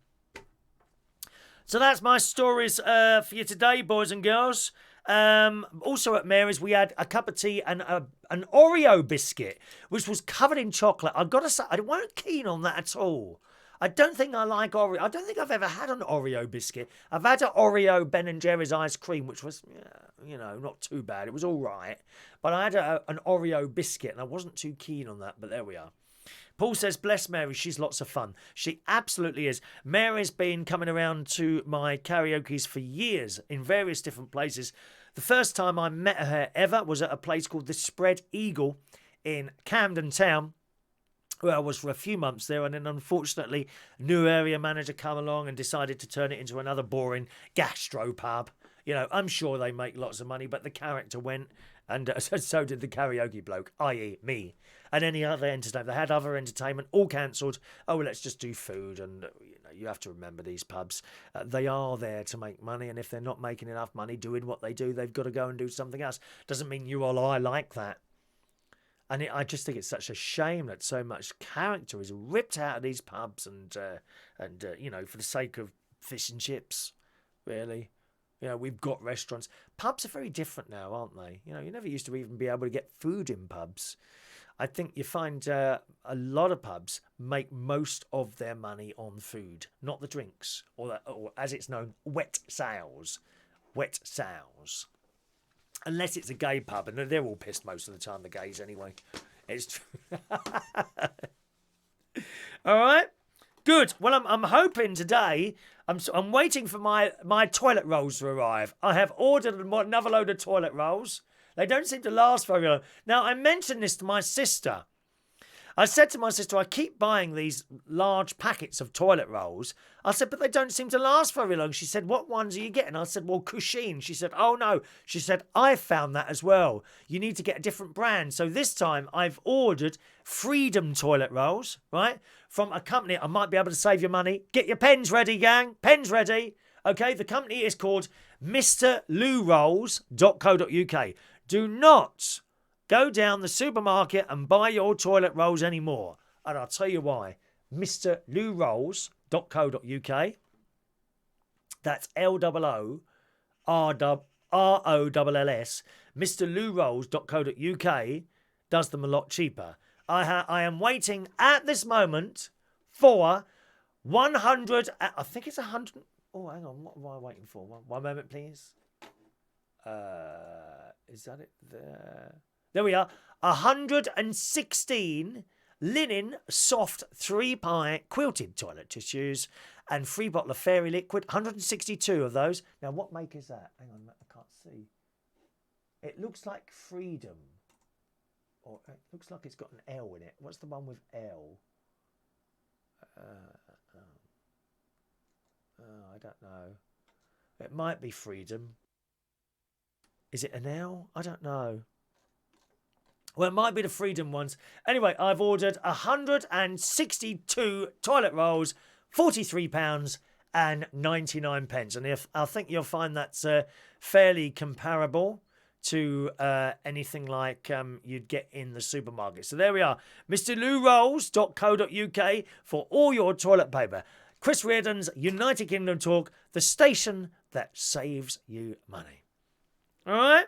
So that's my stories for you today, boys and girls. Also at Mary's, we had a cup of tea and an Oreo biscuit, which was covered in chocolate. I've got to say, I weren't keen on that at all. I don't think I like Oreo. I don't think I've ever had an Oreo biscuit. I've had an Oreo Ben & Jerry's ice cream, which was, you know, not too bad. It was all right. But I had an Oreo biscuit, and I wasn't too keen on that. But there we are. Paul says, bless Mary, she's lots of fun. She absolutely is. Mary's been coming around to my karaoke's for years in various different places. The first time I met her ever was at a place called the Spread Eagle in Camden Town, where I was for a few months there, and then unfortunately new area manager come along and decided to turn it into another boring gastropub. You know, I'm sure they make lots of money, but the character went, and so did the karaoke bloke, i.e. me. And any other entertainment. They had other entertainment, all cancelled. Oh, well, let's just do food. And, you know, you have to remember these pubs. They are there to make money. And if they're not making enough money doing what they do, they've got to go and do something else. Doesn't mean you or I like that. And I just think it's such a shame that so much character is ripped out of these pubs and you know, for the sake of fish and chips, really. You know, we've got restaurants. Pubs are very different now, aren't they? You know, you never used to even be able to get food in pubs. I think you find a lot of pubs make most of their money on food, not the drinks, or as it's known, wet sales. Wet sales. Unless it's a gay pub, and they're all pissed most of the time, the gays anyway. It's true. All right. Good. Well, I'm hoping today. I'm waiting for my toilet rolls to arrive. I have ordered another load of toilet rolls. They don't seem to last very long. Now, I mentioned this to my sister. I said to my sister, I keep buying these large packets of toilet rolls. I said, but they don't seem to last very long. She said, what ones are you getting? I said, well, Cushing. She said, oh, no. She said, I found that as well. You need to get a different brand. So this time I've ordered Freedom toilet rolls, right, from a company. I might be able to save you money. Get your pens ready, gang. Pens ready. Okay, the company is called MrLouRolls.co.uk. Do not go down the supermarket and buy your toilet rolls anymore. And I'll tell you why. MrLouRolls.co.uk. That's LOOROLLS. MrLouRolls.co.uk does them a lot cheaper. I am waiting at this moment for 100. I think it's 100. Oh, hang on. What am I waiting for? One moment, please. Is that it? There we are. 116 linen soft 3-ply quilted toilet tissues and 3 bottle of fairy liquid. 162 of those. Now, what make is that? Hang on, I can't see. It looks like Freedom. Or it looks like it's got an L in it. What's the one with L? I don't know. It might be Freedom. Is it an L? I don't know. Well, it might be the Freedom ones. Anyway, I've ordered 162 toilet rolls, £43.99. And I think you'll find that's fairly comparable to anything like you'd get in the supermarket. So there we are. MrLouRolls.co.uk for all your toilet paper. Chris Reardon's United Kingdom Talk, the station that saves you money. All right?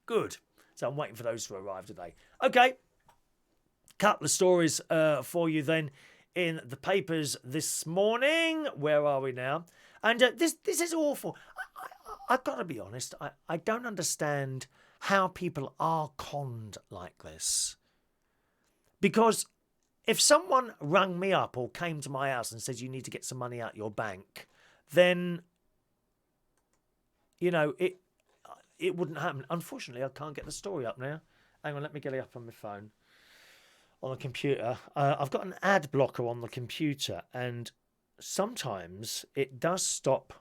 Good. So I'm waiting for those to arrive today. Okay. Couple of stories for you then in the papers this morning. Where are we now? And this is awful. I've got to be honest. I don't understand how people are conned like this. Because if someone rang me up or came to my house and said you need to get some money out your bank, then, you know, it wouldn't happen. Unfortunately, I can't get the story up now. Hang on, let me get it up on my phone. On the computer. I've got an ad blocker on the computer, and sometimes it does stop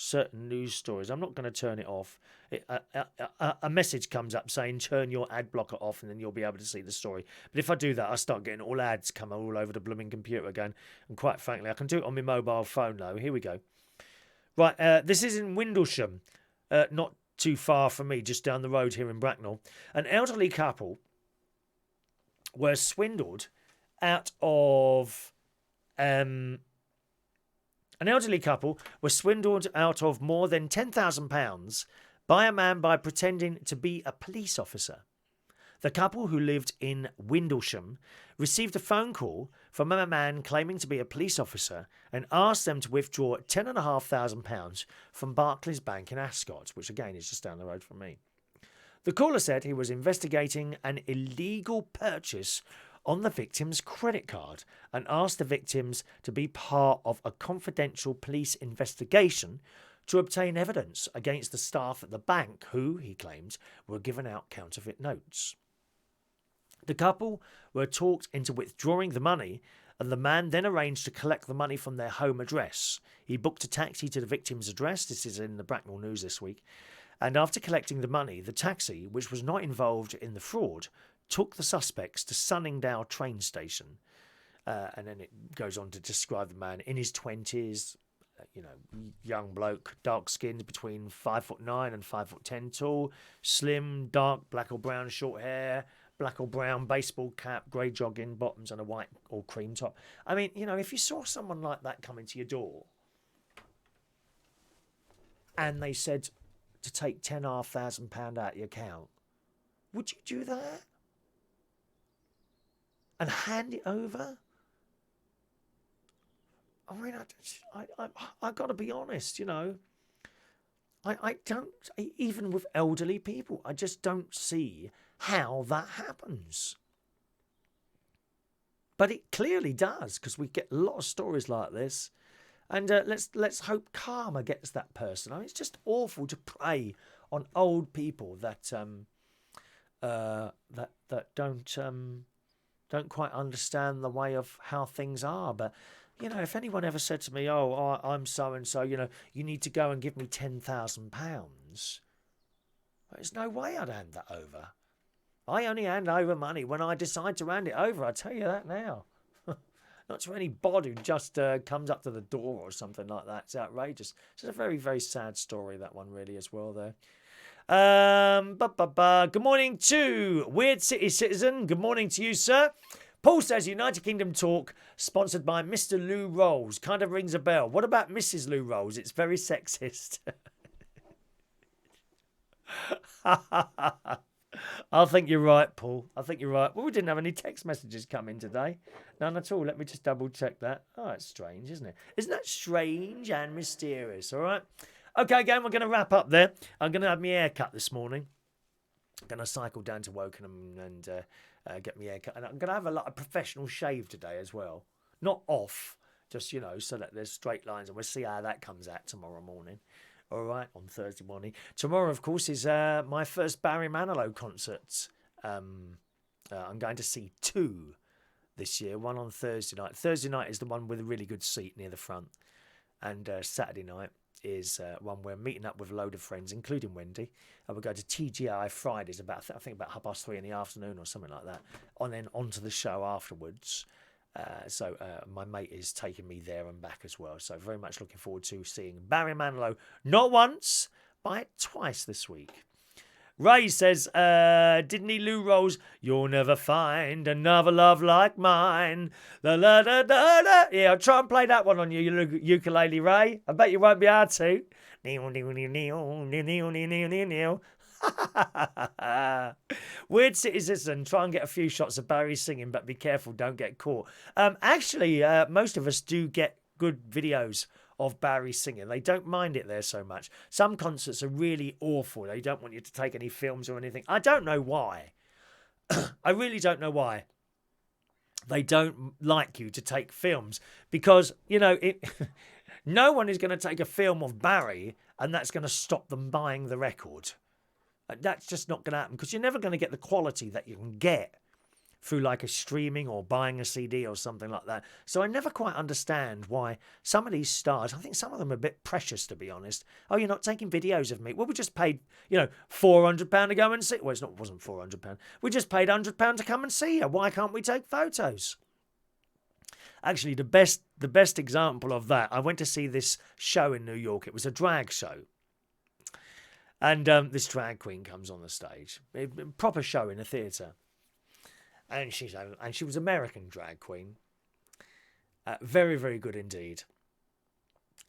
certain news stories. I'm not going to turn it off. A message comes up saying turn your ad blocker off, and then you'll be able to see the story. But if I do that, I start getting all ads come all over the blooming computer again. And quite frankly, I can do it on my mobile phone though. Here we go. Right, this is in Windlesham, not too far from me, just down the road here in Bracknell. An elderly couple were swindled out of more than £10,000 by a man by pretending to be a police officer. The couple, who lived in Windlesham, received a phone call from a man claiming to be a police officer and asked them to withdraw £10,500 from Barclays Bank in Ascot, which again is just down the road from me. The caller said he was investigating an illegal purchase on the victim's credit card and asked the victims to be part of a confidential police investigation to obtain evidence against the staff at the bank who, he claims, were given out counterfeit notes. The couple were talked into withdrawing the money, and the man then arranged to collect the money from their home address. He booked a taxi to the victim's address. This is in the Bracknell News this week. And after collecting the money, the taxi, which was not involved in the fraud, took the suspects to Sunningdale train station. And then it goes on to describe the man in his 20s, young bloke, dark-skinned, between 5'9" and 5'10" tall, slim, dark, black or brown short hair, black or brown baseball cap, grey jogging bottoms and a white or cream top. I mean, if you saw someone like that come into your door and they said to take £10,500 out of your account, would you do that? And hand it over? I mean, I got to be honest, I don't, even with elderly people, I just don't see how that happens. But it clearly does, because we get a lot of stories like this. And let's hope karma gets that person. I mean, it's just awful to prey on old people that don't quite understand the way of how things are. But if anyone ever said to me, "Oh, I'm so and so," you need to go and give me £10,000. There's no way I'd hand that over. I only hand over money when I decide to hand it over. I tell you that now. not to any bod who just comes up to the door or something like that. It's outrageous. It's a very, very sad story, that one, really, as well, there. Good morning to Weird City Citizen. Good morning to you, sir. Paul says United Kingdom Talk, sponsored by Mr. Lou Rolls. Kind of rings a bell. What about Mrs. Lou Rolls? It's very sexist. I think you're right, Paul. I think you're right. Well, we didn't have any text messages come in today. None at all. Let me just double check that. Oh, it's strange, isn't it? Isn't that strange and mysterious? All right. Okay, again, we're going to wrap up there. I'm going to have my hair cut this morning. I'm going to cycle down to Wokingham and get my hair cut. And I'm going to have a professional shave today as well. Not off, just, so that there's straight lines. And we'll see how that comes out tomorrow morning. All right, on Thursday morning. Tomorrow, of course, is my first Barry Manilow concert. I'm going to see 2 this year. One on Thursday night. Thursday night is the one with a really good seat near the front. And Saturday night is one we're meeting up with a load of friends, including Wendy. And we'll go to TGI Fridays about 3:30 in the afternoon or something like that. And then onto the show afterwards. So my mate is taking me there and back as well. So very much looking forward to seeing Barry Manilow not once, but twice this week. Ray says, didn't he, Lou Rolls? You'll never find another love like mine. La la da da da. Yeah, I'll try and play that one on your ukulele, Ray. I bet you won't be able to. Weird City Citizen, try and get a few shots of Barry singing, but be careful, don't get caught. Actually, most of us do get good videos of Barry singing. They don't mind it there so much. Some concerts are really awful. They don't want you to take any films or anything. I don't know why. I really don't know why. They don't like you to take films because, no one is going to take a film of Barry and that's going to stop them buying the record. That's just not going to happen because you're never going to get the quality that you can get through like a streaming or buying a CD or something like that. So I never quite understand why some of these stars, I think some of them are a bit precious, to be honest. Oh, you're not taking videos of me. Well, we just paid, £400 to go and see. Well, it wasn't £400. We just paid £100 to come and see her. Why can't we take photos? Actually, the best example of that, I went to see this show in New York. It was a drag show. And this drag queen comes on the stage. A proper show in a theatre. And she was American drag queen. Very, very good indeed.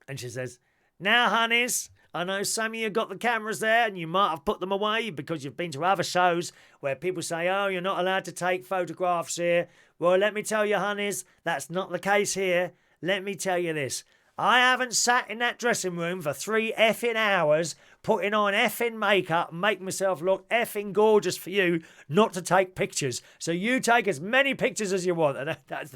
And she says, now, honeys, I know some of you got the cameras there and you might have put them away because you've been to other shows where people say, oh, you're not allowed to take photographs here. Well, let me tell you, honeys, that's not the case here. Let me tell you this. I haven't sat in that dressing room for 3 effing hours putting on effing makeup and make myself look effing gorgeous for you not to take pictures. So you take as many pictures as you want. And that's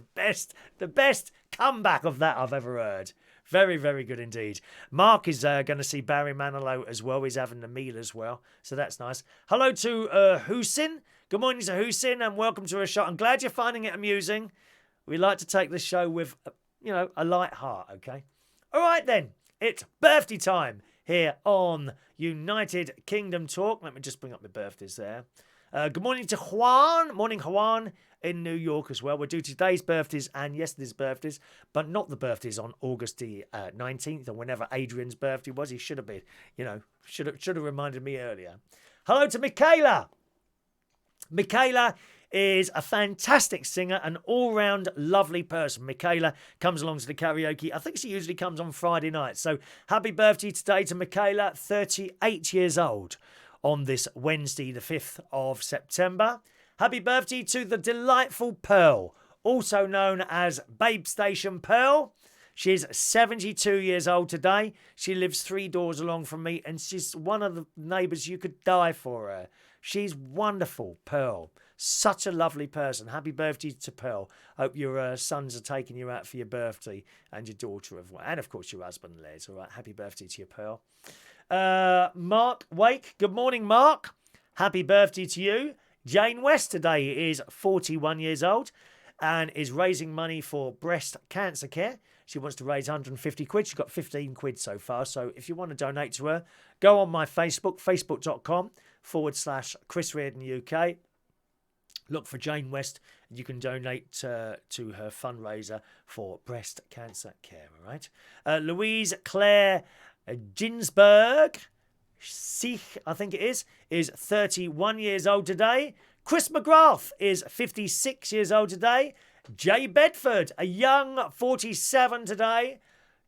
the best comeback of that I've ever heard. Very, very good indeed. Mark is going to see Barry Manilow as well. He's having the meal as well. So that's nice. Hello to Husin. Good morning to Husin and welcome to a show. I'm glad you're finding it amusing. We like to take this show with, a light heart, okay? All right, then. It's birthday time here on United Kingdom Talk. Let me just bring up my birthdays there. Good morning to Juan. Morning, Juan, in New York as well. We'll do today's birthdays and yesterday's birthdays, but not the birthdays on August the 19th or whenever Adrian's birthday was. He should have been, should have reminded me earlier. Hello to Mikaella. Mikaella is a fantastic singer, an all-round lovely person. Mikaella comes along to the karaoke. I think she usually comes on Friday night. So happy birthday today to Mikaella, 38 years old, on this Wednesday, the 5th of September. Happy birthday to the delightful Pearl, also known as Babe Station Pearl. She's 72 years old today. She lives 3 doors along from me, and she's one of the neighbours you could die for her. She's wonderful, Pearl. Such a lovely person. Happy birthday to Pearl. Hope your sons are taking you out for your birthday and your daughter, and of course your husband, Les. All right, happy birthday to you, Pearl. Mark Wake. Good morning, Mark. Happy birthday to you. Jane West today is 41 years old and is raising money for breast cancer care. She wants to raise 150 quid. She's got 15 quid so far. So if you want to donate to her, go on my Facebook, facebook.com/Chris Reardon UK. look for Jane West and you can donate to her fundraiser for breast cancer care, all right? Louise Claire Ginsberg, Sich, I think it is 31 years old today. Chris McGrath is 56 years old today. Jay Bedford, a young 47 today.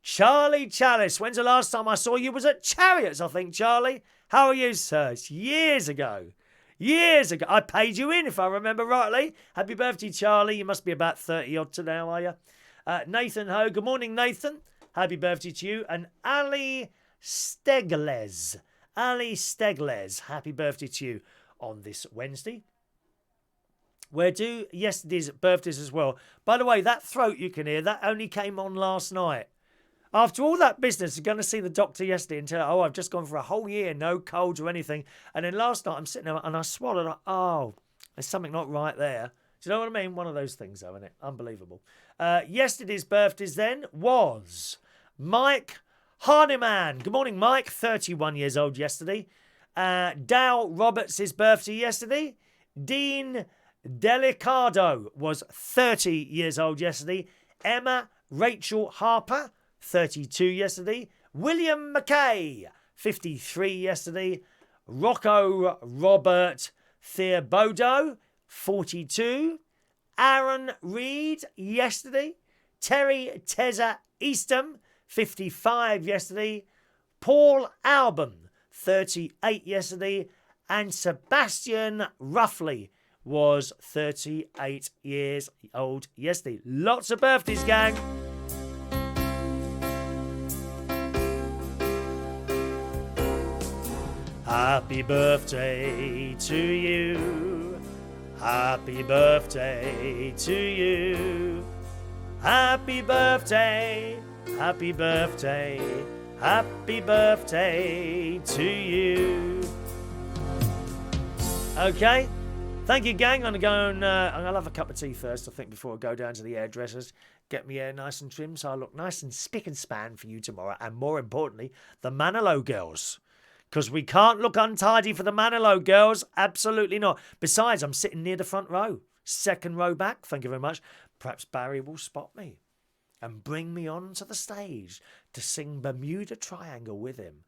Charlie Chalice, when's the last time I saw you? Was at Chariots, I think, Charlie. How are you, sir? It's years ago. Years ago. I paid you in, if I remember rightly. Happy birthday, Charlie. You must be about 30-odd to now, are you? Nathan Ho. Good morning, Nathan. Happy birthday to you. And Ali Stegles. Ali Stegles. Happy birthday to you on this Wednesday. We're due yesterday's birthdays as well. By the way, that throat you can hear, that only came on last night. After all that business, I'm going to see the doctor yesterday and tell her, I've just gone for a whole year, no colds or anything. And then last night I'm sitting there and I swallowed. There's something not right there. Do you know what I mean? One of those things, though, isn't it? Unbelievable. Yesterday's birthdays then was Mike Hardiman. Good morning, Mike. 31 years old yesterday. Dale Roberts' birthday yesterday. Dean Delicado was 30 years old yesterday. Emma Rachel Harper, 32 yesterday. William McKay, 53 yesterday. Rocco Robert Theobodo, 42. Aaron Reed yesterday. Terry Teza Eastham, 55 yesterday. Paul Alban, 38 yesterday. And Sebastian Ruffley was 38 years old yesterday. Lots of birthdays, gang. Happy birthday to you. Happy birthday to you. Happy birthday. Happy birthday. Happy birthday to you. Okay. Thank you, gang. I'm going to have a cup of tea first, I think, before I go down to the hairdressers. Get my hair nice and trim so I look nice and spick and span for you tomorrow. And more importantly, the Manilow girls. Because we can't look untidy for the Manilow girls. Absolutely not. Besides, I'm sitting near the front row. Second row back. Thank you very much. Perhaps Barry will spot me and bring me onto the stage to sing Bermuda Triangle with him.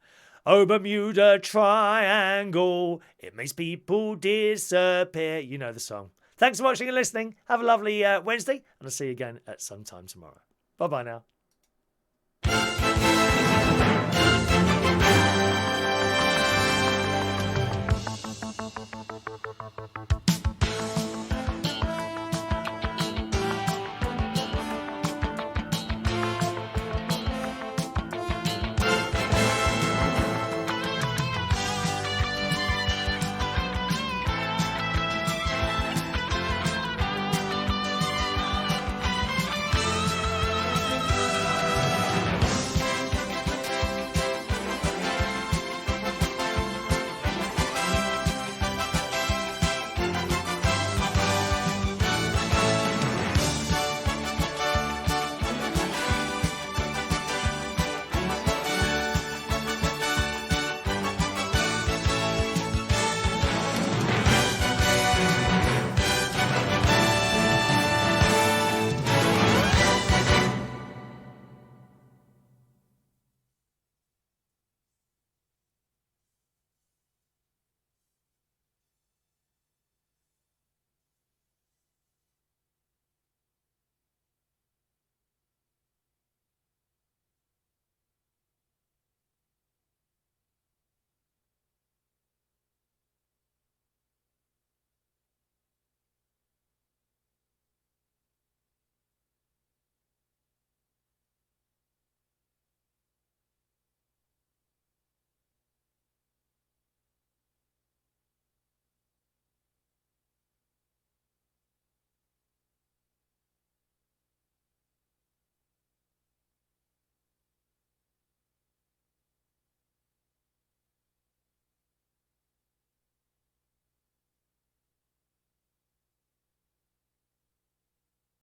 Oh, Bermuda Triangle, it makes people disappear. You know the song. Thanks for watching and listening. Have a lovely Wednesday, and I'll see you again at some time tomorrow. Bye-bye now.